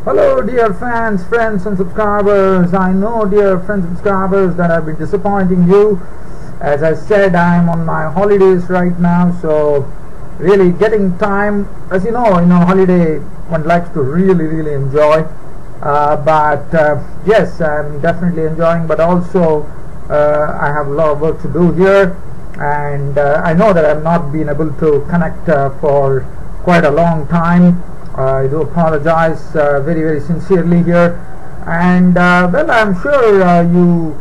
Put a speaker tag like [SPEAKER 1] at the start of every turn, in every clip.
[SPEAKER 1] Hello dear fans, friends and subscribers. I know, dear friends and subscribers, that I've been disappointing you. As I said, I'm on my holidays right now, so really getting time. As you know, holiday one likes to really enjoy. Yes, I'm definitely enjoying, but also I have a lot of work to do here, and I know that I've not been able to connect for quite a long time. I do apologize very sincerely here, and well, I'm sure you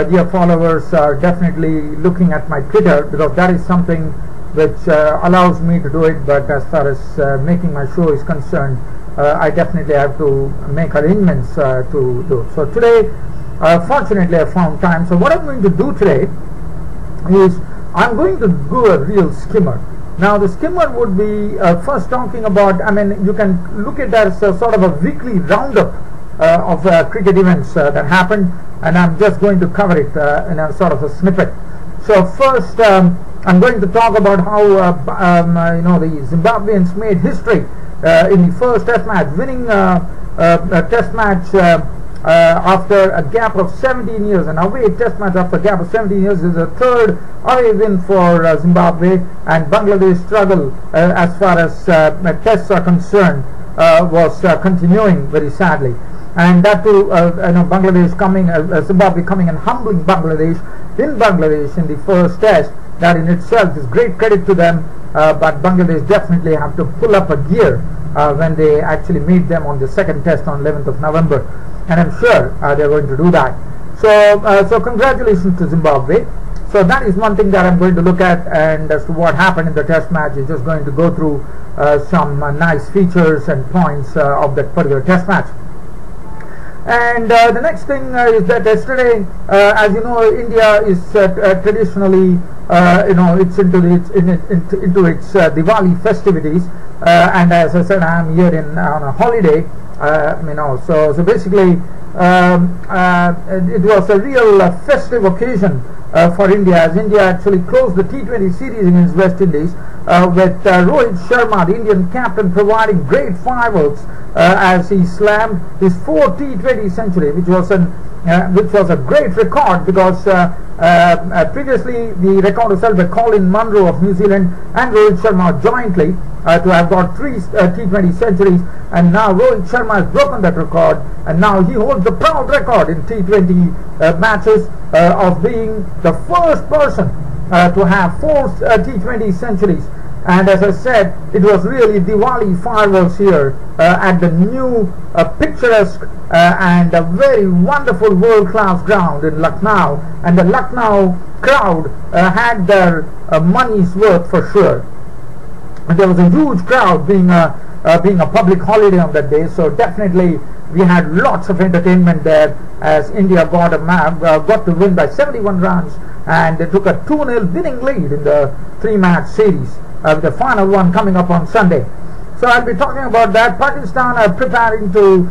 [SPEAKER 1] dear followers are definitely looking at my Twitter, because that is something which allows me to do it. But as far as making my show is concerned, I definitely have to make arrangements to do. So today, fortunately, I found time. So what I'm going to do today is I'm going to do a real skimmer. Now the skimmer would be first talking about, you can look at that as a sort of a weekly roundup of cricket events that happened, and I'm just going to cover it in a sort of a snippet. So first I'm going to talk about how the Zimbabweans made history in the first test match, winning a test match after a gap of 17 years. An away test match after a gap of 17 years is a third away win for Zimbabwe, and Bangladesh's struggle as far as tests are concerned was continuing very sadly. And that too, Zimbabwe coming and humbling Bangladesh in the first test. That in itself is great credit to them, but Bangladesh definitely have to pull up a gear when they actually meet them on the second test on 11th of November. And I'm sure they're going to do that. So congratulations to Zimbabwe. So that is one thing that I'm going to look at, and as to what happened in the test match, is just going to go through some nice features and points of that particular test match. And the next thing is that yesterday, as you know, India is traditionally, it's into its Diwali festivities, and as I said, I am here on a holiday. So basically, it was a real festive occasion for India, as India actually closed the T20 series against West Indies with Rohit Sharma, the Indian captain, providing great fireworks as he slammed his 4th T20 century, which was a great record, because previously the record was held by Colin Munro of New Zealand and Rohit Sharma jointly to have got 3 T20 centuries, and now Rohit Sharma has broken that record, and now he holds the proud record in T20 matches of being the first person to have 4 T20 centuries. And as I said, it was really Diwali fireworks here at the new picturesque and a very wonderful world-class ground in Lucknow, and the Lucknow crowd had their money's worth for sure. And there was a huge crowd, being a public holiday on that day, so definitely we had lots of entertainment there, as India got to win by 71 runs, and they took a 2-0 winning lead in the 3-match series, with the final one coming up on Sunday. So I'll be talking about that. Pakistan are preparing to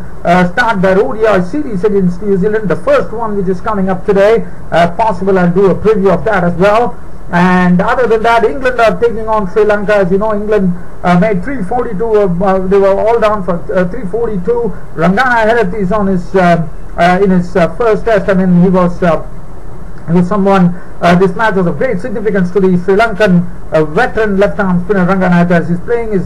[SPEAKER 1] start their ODI series against New Zealand, the first one which is coming up today. Possible I'll do a preview of that as well. And other than that, England are taking on Sri Lanka. As you know, England made 342. They were all down for 342. Rangana Herath is on his in his first test. He was someone. This match was of great significance to the Sri Lankan veteran left-arm spinner Rangana Herath. He's playing his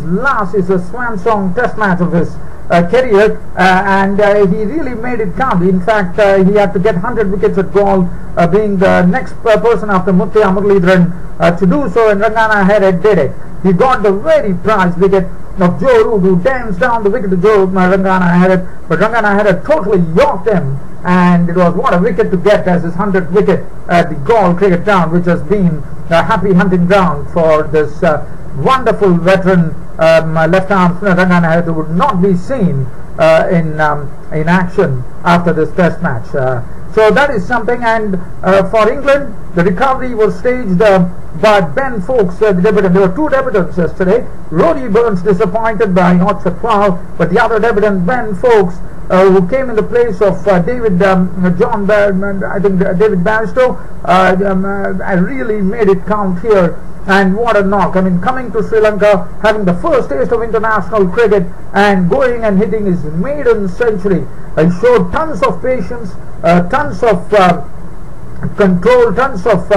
[SPEAKER 1] swan song test match of his career, and he really made it count. In fact, he had to get 100 wickets at Galle, being the next person after Muttiah Muralidharan to do so, and Rangana Herath did it. He got the very prized wicket of Joe Root, who danced down the wicket to Rangana Herath, but Rangana Herath totally yorked him, and it was what a wicket to get as his 100th wicket at the Galle cricket ground, which has been a happy hunting ground for this wonderful veteran left-arm spinner Rangana Herath, who would not be seen in action after this test match. So that is something. And for England, the recovery was staged by Ben Foakes, the debutant. There were 2 debutants yesterday. Roddy Burns disappointed by not for 12, but the other debutant, Ben Foakes, who came in the place of David Barstow, really made it count here. And what a knock. I mean, coming to Sri Lanka, having the first taste of international cricket and going and hitting his maiden century. He showed tons of patience, tons of control, tons of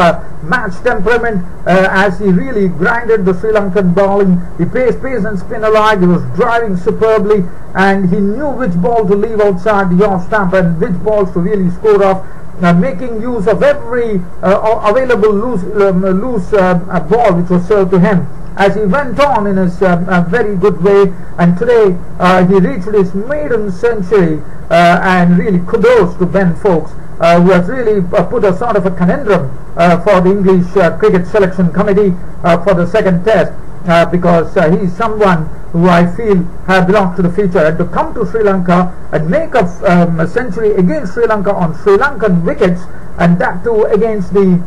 [SPEAKER 1] match temperament as he really grinded the Sri Lankan bowling. He pace and spin alike. He was driving superbly, and he knew which ball to leave outside the off stump and which balls to really score off. Making use of every available loose ball which was served to him as he went on in his very good way. And today he reached his maiden century, and really kudos to Ben Foakes, who has really put a sort of a conundrum for the English cricket selection committee for the second test, because he is someone who I feel belongs to the future. And to come to Sri Lanka and make a century against Sri Lanka on Sri Lankan wickets, and that too against the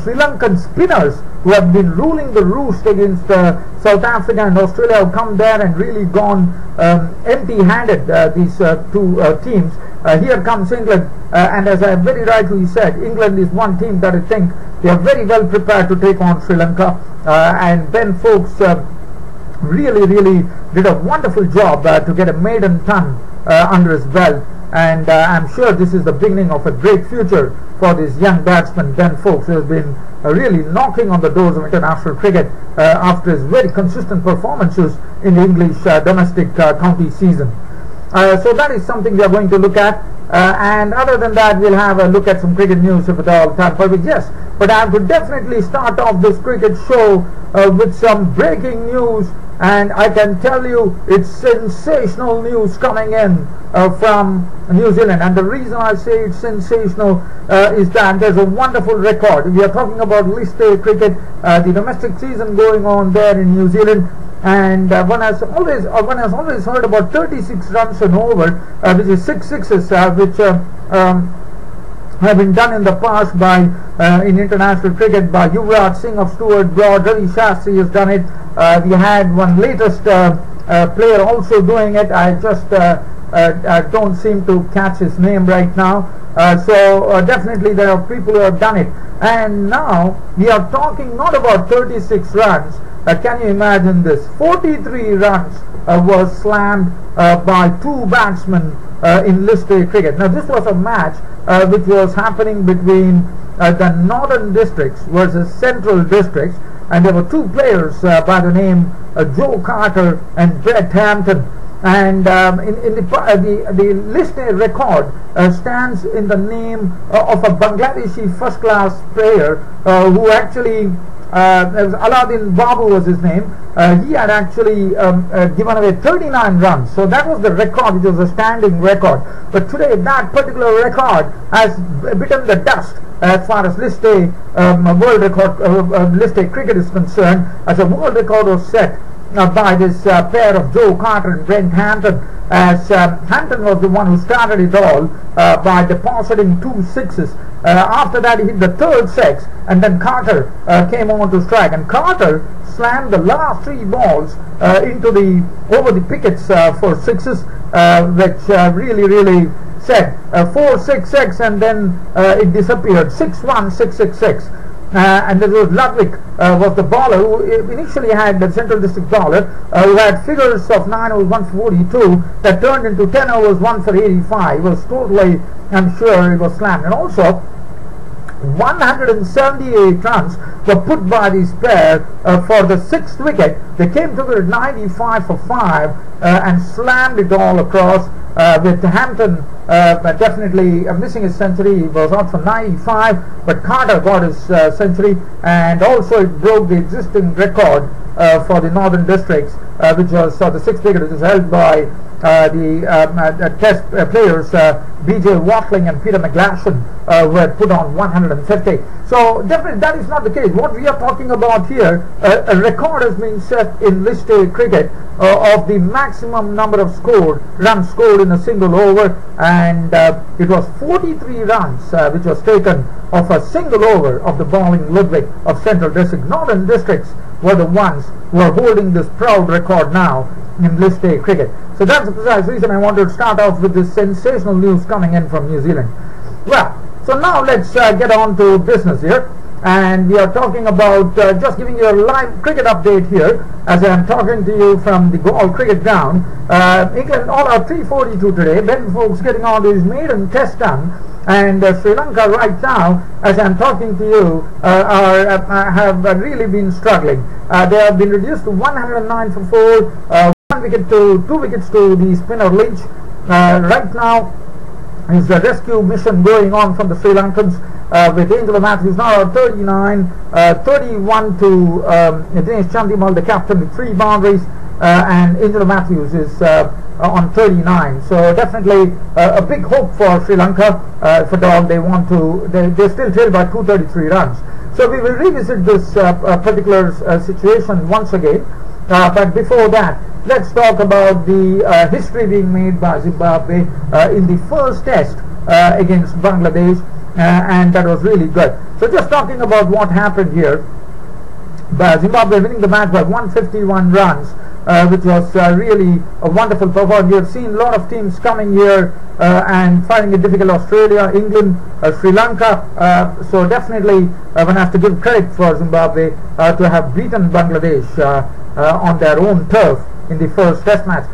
[SPEAKER 1] Sri Lankan spinners who have been ruling the roost against South Africa and Australia, have come there and really gone empty-handed, these two teams. Here comes England, and as I very rightly said, England is one team that I think they are very well prepared to take on Sri Lanka, and Ben Foakes really did a wonderful job to get a maiden ton under his belt, and I'm sure this is the beginning of a great future for this young batsman Ben Foakes, who has been really knocking on the doors of international cricket after his very consistent performances in the English domestic county season. So that is something we are going to look at, and other than that we'll have a look at some cricket news if at all time permits. Yes, but I have to definitely start off this cricket show with some breaking news, and I can tell you it's sensational news coming in from New Zealand. And the reason I say it's sensational is that there's a wonderful record. We are talking about List A cricket, the domestic season going on there in New Zealand. And one has always heard about 36 runs and over, which is 6 sixes, which have been done in the past by in international cricket by Yuvraj Singh of Stuart Broad. Ravi Shastri has done it. We had one latest player also doing it. I just don't seem to catch his name right now. So definitely there are people who have done it. And now we are talking not about 36 runs. Can you imagine this? 43 runs was slammed by two batsmen in List A cricket. Now this was a match which was happening between the Northern Districts versus Central Districts, and there were two players by the name Joe Carter and Brett Hampton. And in the List A record stands in the name of a Bangladeshi first-class player who actually Aladdin Babu was his name. He had actually given away 39 runs, so that was the record, which was a standing record. But today that particular record has bitten the dust as far as List A world record, List A cricket is concerned, as a world record was set by this pair of Joe Carter and Brent Hampton, as Hampton was the one who started it all by depositing 2 sixes. After that he hit the third six, and then Carter came on to strike, and Carter slammed the last 3 balls over the pickets for sixes, which really said 4-6-6, and then it disappeared. 6-1, 6-6-6. And there was Ludwig was the bowler who initially had the Central District bowler who had figures of 9 overs 1 for 42 that turned into 10 overs 1 for 85. It was totally, I'm sure it was slammed. And also 178 runs were put by this pair for the 6th wicket. They came together at 95 for 5 and slammed it all across, with Hampton definitely missing his century. He was out for 95, but Carter got his century, and also it broke the existing record for the Northern Districts, which was the 6th wicket, which was held by the Test players B.J. Watling and Peter McGlashan, who had put on 150. So definitely that is not the case. What we are talking about here, a record has been set in List A cricket of the maximum number of runs scored in a single over, and it was 43 runs which was taken of a single over of the bowling Ludwig of Central District. Northern Districts were the ones who are holding this proud record now in List A cricket. So that's the precise reason I wanted to start off with this sensational news coming in from New Zealand. Well, so now let's get on to business here. And we are talking about just giving you a live cricket update here as I am talking to you from the Galle cricket ground. England all out 342 today. Ben Foakes getting on to his maiden test done. And Sri Lanka right now, as I'm talking to you, have really been struggling. They have been reduced to 109 for 4, 1 wicket to 2 wickets to the spinner Lynch. Right now is the rescue mission going on from the Sri Lankans with Angelo Matthews now at 39, 31 to Dinesh Chandimal, the captain, with 3 boundaries, and Angelo Matthews is on 39. So definitely a big hope for Sri Lanka. For all they want to, they still trail by 233 runs. So we will revisit this particular situation once again. But before that, let's talk about the history being made by Zimbabwe in the first test against Bangladesh, and that was really good. So just talking about what happened here, Zimbabwe winning the match by 151 runs, which was really a wonderful performance. You have seen a lot of teams coming here and finding it difficult. Australia, England, Sri Lanka. So definitely one has to give credit for Zimbabwe to have beaten Bangladesh on their own turf in the first test match.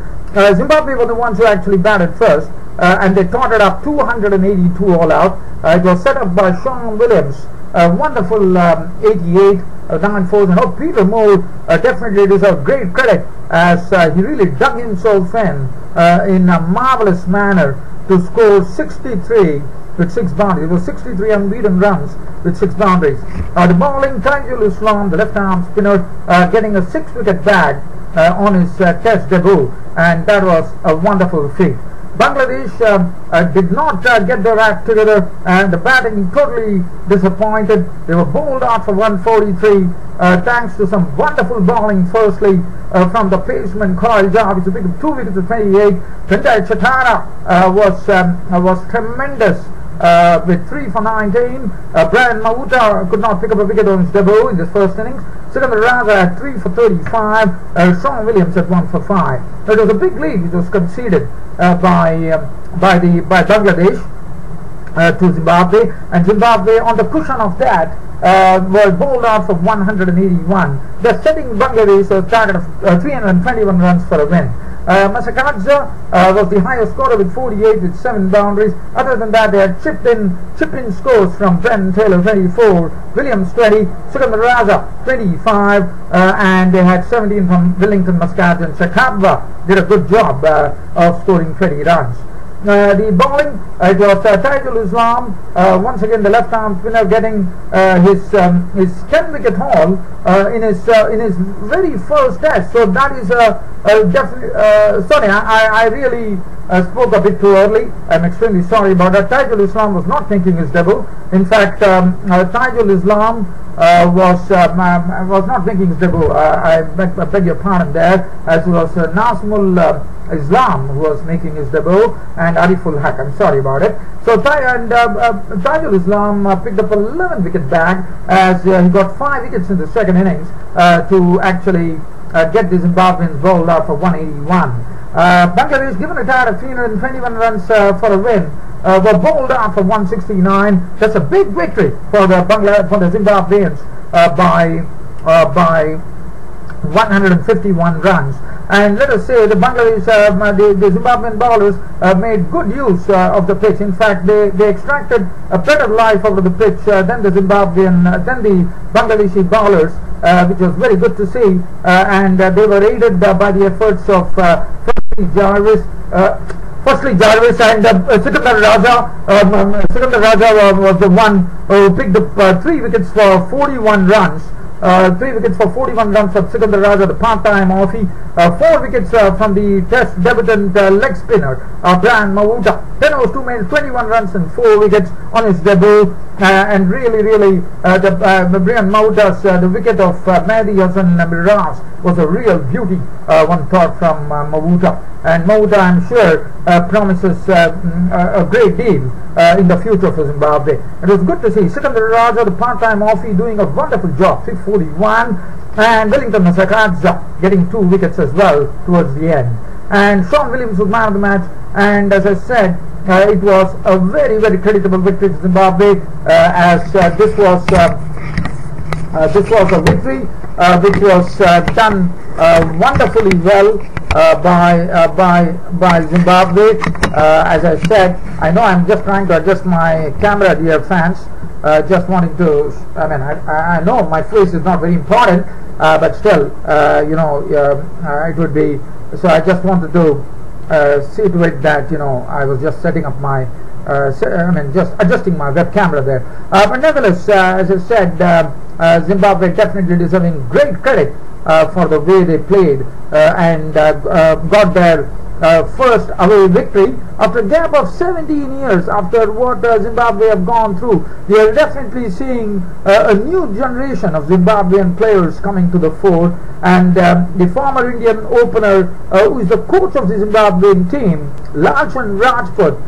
[SPEAKER 1] Zimbabwe were the ones who actually batted first, and they totted up 282 all out. It was set up by Sean Williams, a wonderful 88, 9 fours, and Peter Moore definitely deserves great credit as he really dug himself in a marvelous manner to score 63 with 6 boundaries. It was 63 unbeaten runs with 6 boundaries. The bowling, Taijul Islam, the left-arm spinner, getting a 6-wicket bag on his test debut, and that was a wonderful feat. Bangladesh did not get their act together, and the batting totally disappointed. They were bowled out for 143 thanks to some wonderful bowling, firstly from the paceman Kyle Jarvis, who picked up 2 wickets to 28. Tendai Chatara was tremendous with 3 for 19. Brian Mauta could not pick up a wicket on his debut in this first innings. Sikandar Raza at 3 for 35. Sean Williams at 1 for 5. It was a big lead which was conceded by Bangladesh to Zimbabwe, and Zimbabwe on the cushion of that were bowled out for 181. They're setting Bangladesh a target of 321 runs for a win. Masakadza was the highest scorer with 48 with 7 boundaries. Other than that, they had chip in scores from Brendan Taylor 24, Williams 20, Sikandar Raza 25, and they had 17 from Wellington Muscat, and Shakabva did a good job of scoring 20 runs. The bowling, it was Taijul Islam, once again the left-arm spinner, getting his 10-wicket haul in his very first test. So that is sorry, I really spoke a bit too early. I'm extremely sorry about that. Taijul Islam was not making his debut. In fact, Taijul Islam was not making his debut. I beg your pardon there, as it was Nazmul Islam who was making his debut, and Ariful Haq. I'm sorry about it. So Taijul Islam picked up a 11-wicket bag as he got 5 wickets in the second innings to actually get the Zimbabweans bowled out for 181. Bangladesh, given a target of 321 runs for a win, were bowled out for 169. That's a big victory for the Zimbabweans by 151 runs. And let us say the Bangladesh, the Zimbabwean bowlers made good use of the pitch. In fact, they extracted a better life out of the pitch than the Bangladeshi bowlers, which was very good to see. And they were aided by the efforts of Jarvis and Sikandar Raza. Sikandar Raza was the one who picked up 3 wickets for 41 runs. 3 wickets for 41 runs from Sikandar Raza, the part-time offie. 4 wickets from the test debutant leg spinner Brian Mauta. Then was 2 men, 21 runs and 4 wickets on his debut. And really, the Brian Mauta's the wicket of Mehdi Hassan Miraz was a real beauty, one thought, from Mauta. And Mauta, I'm sure, promises a great deal in the future for Zimbabwe. It was good to see Sikandar Raza, the part-time offie, doing a wonderful job, 341, and Wellington Masakadza getting 2 wickets as well towards the end. and Sean Williams was man of the match. And as I said, it was a very, very creditable victory to Zimbabwe, as this was a victory which was done wonderfully well by Zimbabwe. As I said, I know I'm just trying to adjust my camera, dear fans. Just wanting to, I know my face is not very important, but still, it would be, so I just wanted to see to it that, I was just setting up my, just adjusting my web camera there. But nevertheless, as I said, Zimbabwe definitely deserving great credit for the way they played and got their first away victory after a gap of 17 years after what Zimbabwe have gone through. We are definitely seeing a new generation of Zimbabwean players coming to the fore, and the former Indian opener who is the coach of the Zimbabwean team, Lalchand Rajput,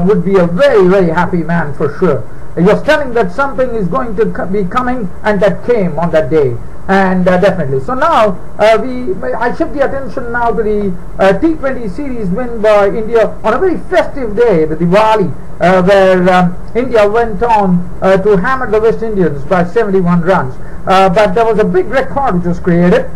[SPEAKER 1] would be a very, very happy man for sure. He was telling that something is going to be coming, and that came on that day. And definitely. So now I shift the attention now to the T20 series win by India on a very festive day, the Diwali, where India went on to hammer the West Indians by 71 runs. But there was a big record which was created.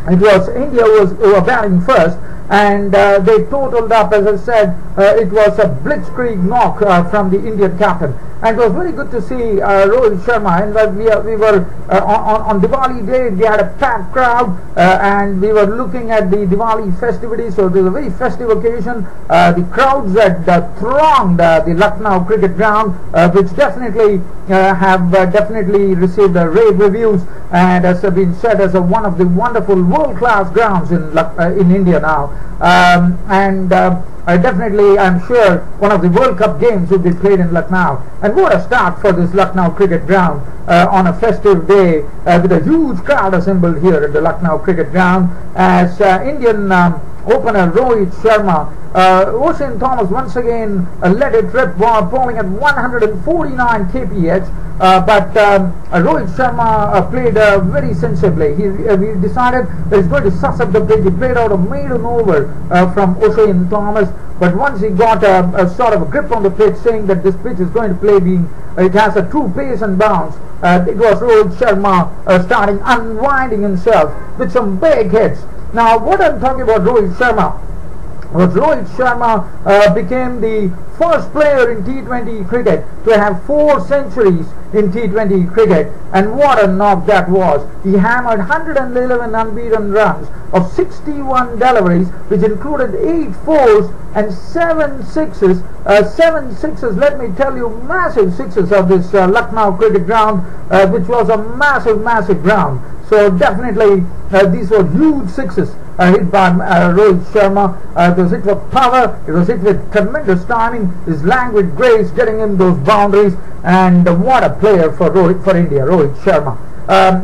[SPEAKER 1] It was India who were batting first, and they totaled up, as I said, it was a blitzkrieg knock from the Indian captain. And it was very good to see Rohit Sharma. And we were on Diwali day, we had a packed crowd, and we were looking at the Diwali festivities. So it was a very festive occasion. The crowds that thronged the Lucknow cricket ground, which definitely have definitely received rave reviews, and has been said as one of the wonderful world-class grounds in India now. Definitely, I'm sure one of the World Cup games will be played in Lucknow. And what a start for this Lucknow cricket ground on a festive day with a huge crowd assembled here at the Lucknow cricket ground, as Indian opener Rohit Sharma, Ocean Thomas once again led a trip while bowling at 149 kph, but Rohit Sharma played very sensibly. He decided that he's going to suss up the pitch. He played out a maiden over from Ocean Thomas, but once he got a sort of a grip on the pitch, saying that this pitch is going to play it has a true pace and bounce, it was Rohit Sharma starting unwinding himself with some big hits. Now, what I'm talking about Rohit Sharma was Rohit Sharma became the first player in T20 cricket to have 4 centuries in T20 cricket, and what a knock that was. He hammered 111 unbeaten runs of 61 deliveries, which included 8 fours and 7 sixes. 7 sixes, let me tell you, massive sixes of this Lucknow cricket ground, which was a massive ground. So definitely these were huge sixes hit by Rohit Sharma. It was hit with power, it was hit with tremendous timing, his languid grace getting him those boundaries, and what a player for India, Rohit Sharma.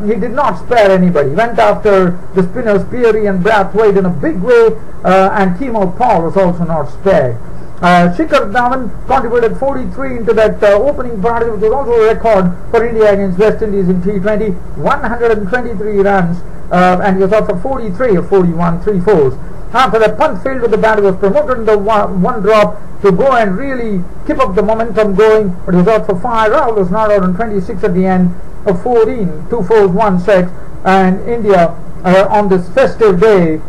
[SPEAKER 1] He did not spare anybody. He went after the spinners Peary and Brathwaite in a big way, and Timo Paul was also not spared. Shikhar Dhawan contributed 43 into that opening party, which was also a record for India against West Indies in T20, 123 runs, and he was out for 43 of 41, 3 fours. After that punt failed with the bat, he was promoted in the one drop to go and really keep up the momentum going, but he was out for 5. Rahul was not out on 26 at the end of 14, 2 fours, 1 6, and India on this festive day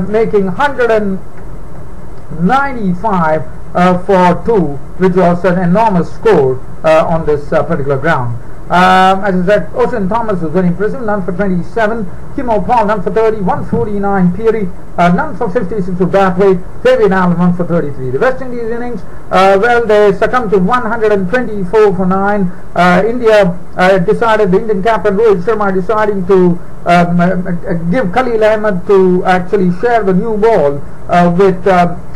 [SPEAKER 1] making 195 for 2, which was an enormous score on this particular ground. As I said, Ocean Thomas was very impressive, none for 27. Timo Paul, none for 30. 149 Peary, none for 56 for Brathwaite. Fabian Allen, 1 for 33. The West Indies innings, well, they succumbed to 124 for 9. India decided, the Indian captain Rohit Sharma deciding to give Khalil Ahmed to actually share the new ball with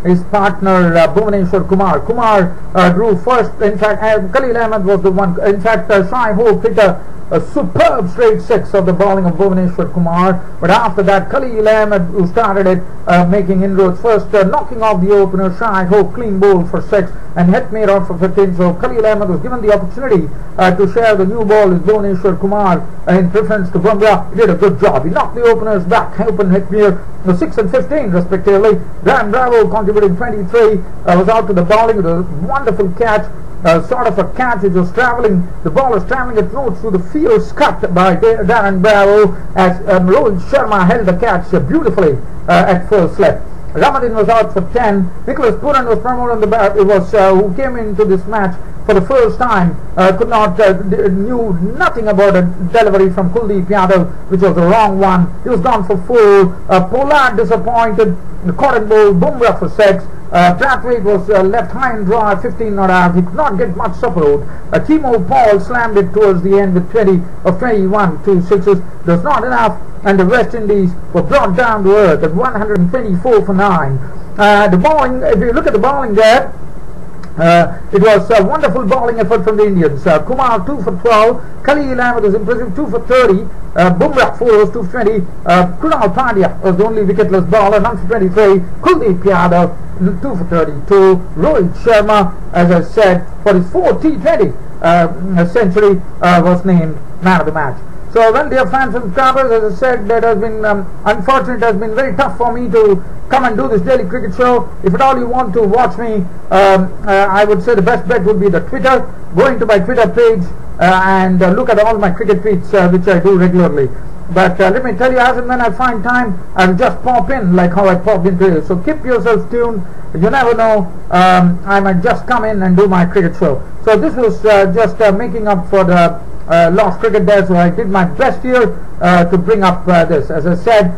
[SPEAKER 1] his partner Bhuvaneshwar Kumar. Kumar drew first. In fact, Khalil Ahmed was the one. In fact, Shai Hope hit a a superb straight 6 of the bowling of Bhuvaneshwar Kumar. But after that, Khalil Ahmed, who started it, making inroads first, knocking off the opener, Shai Hope, clean bowl for 6, and Hetmir out for 15. So Khalil Ahmed was given the opportunity to share the new ball with Bhuvaneshwar Kumar in preference to Bumrah. He did a good job. He knocked the openers back, Hope and Hetmir, 6 and 15 respectively. Graham Bravo contributing 23, was out to the bowling with a wonderful catch. Sort of a catch which was travelling, the ball was travelling at notes through the field, cut by Darren Bravo as Rohit Sharma held the catch beautifully at first slip. Ramadhan was out for 10. Nicholas Puran was promoted on the bat. It was who came into this match for the first time, knew nothing about a delivery from Kuldeep Yadav, which was the wrong one. He was gone for 4. Pollard disappointed. Cotton Bowl, Bumrah for 6. Brathwaite was left high and dry, 15 not out. He could not get much support. Timo Paul slammed it towards the end with 20 of 21, 2 sixes. There's not enough, and the West Indies were brought down to earth at 124 for 9. The bowling, if you look at the bowling there, it was a wonderful bowling effort from the Indians. Kumar 2 for 12, Khalil Ahmed was impressive, 2 for 30, Bumrah 4 was 2 for 20, Krunal Pandya was the only wicketless bowler, 1 for 23, Kuldeep Yadav 2 for 32, Rohit Sharma, as I said, for his 4th T20 century, was named man of the match. So, well, dear fans and subscribers, as I said, that has been unfortunate. It has been very tough for me to come and do this daily cricket show. If at all you want to watch me, I would say the best bet would be the Twitter. Go into my Twitter page and look at all my cricket tweets, which I do regularly. But let me tell you, as and when I find time, I'll just pop in like how I popped in today. So keep yourselves tuned. You never know, I might just come in and do my cricket show. So this was just making up for the lost cricket there, so I did my best here to bring up this. As I said,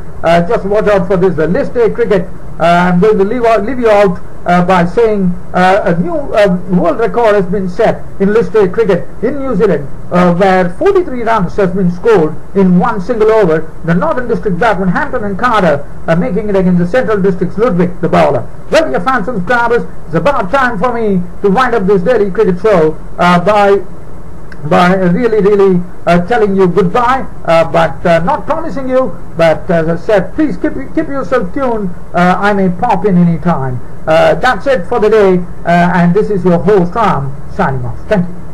[SPEAKER 1] just watch out for this, the list A cricket. I'm going to leave you out by saying a new world record has been set in list A cricket in New Zealand, where 43 runs has been scored in one single over. The Northern District batsman Hampton and Carter making it against the Central District's Ludwig, the bowler. Well, dear fans and subscribers, it's about time for me to wind up this daily cricket show by really telling you goodbye, but not promising you. But as I said, please keep yourself tuned. I may pop in any time. That's it for the day, and this is your host Ram signing off. Thank you.